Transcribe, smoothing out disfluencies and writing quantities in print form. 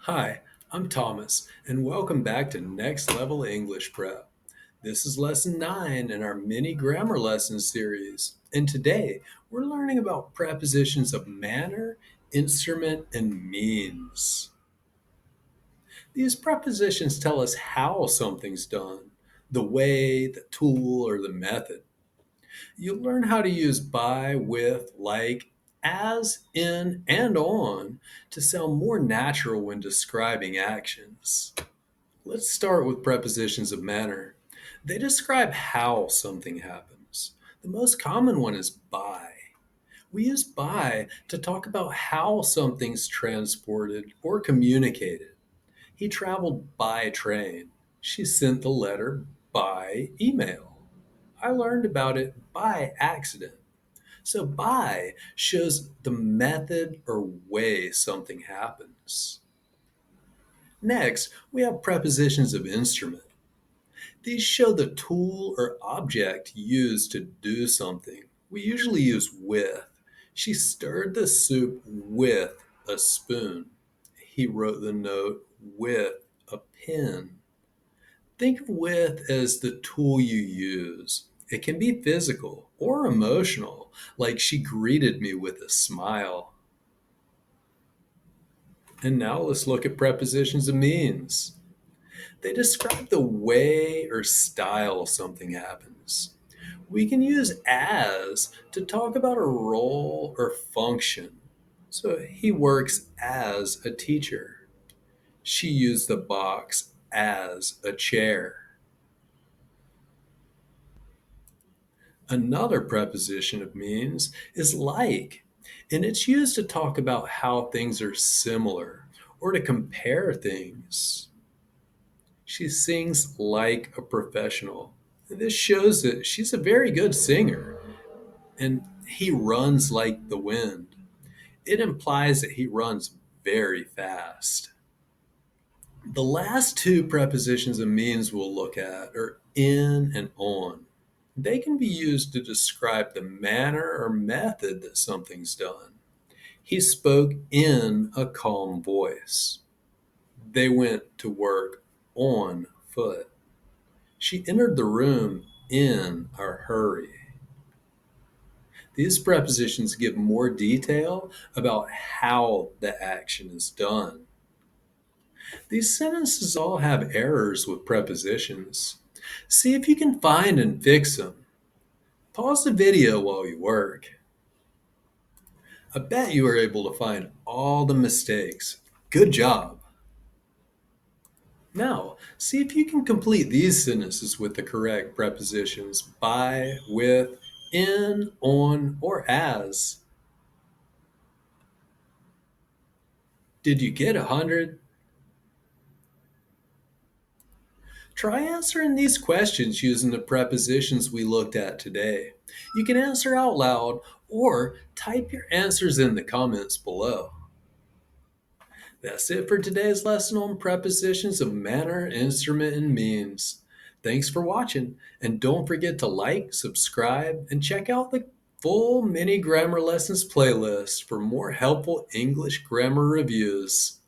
Hi, I'm Thomas, and welcome back to Next Level English Prep. This is lesson 9 in our mini grammar lesson series, and today we're learning about prepositions of manner, instrument, and means. These prepositions tell us how something's done, the way, the tool, or the method. You'll learn how to use by, with, like, as, in, and on to sound more natural when describing actions. Let's start with prepositions of manner. They describe how something happens. The most common one is by. We use by to talk about how something's transported or communicated. He traveled by train. She sent the letter by email. I learned about it by accident. So, by shows the method or way something happens. Next, we have prepositions of instrument. These show the tool or object used to do something. We usually use with. She stirred the soup with a spoon. He wrote the note with a pen. Think of with as the tool you use. It can be physical or emotional, like she greeted me with a smile. And now let's look at prepositions of means. They describe the way or style something happens. We can use as to talk about a role or function. So he works as a teacher. She used the box as a chair. Another preposition of means is like, and it's used to talk about how things are similar or to compare things. She sings like a professional. This shows that she's a very good singer. And he runs like the wind. It implies that he runs very fast. The last two prepositions of means we'll look at are in and on. They can be used to describe the manner or method that something's done. He spoke in a calm voice. They went to work on foot. She entered the room in a hurry. These prepositions give more detail about how the action is done. These sentences all have errors with prepositions. See if you can find and fix them. Pause the video while you work. I bet you were able to find all the mistakes. Good job. Now, see if you can complete these sentences with the correct prepositions by, with, in, on, or as. Did you get 100? Try answering these questions using the prepositions we looked at today. You can answer out loud or type your answers in the comments below. That's it for today's lesson on prepositions of manner, instrument, and means. Thanks for watching, and don't forget to like, subscribe, and check out the full mini grammar lessons playlist for more helpful English grammar reviews.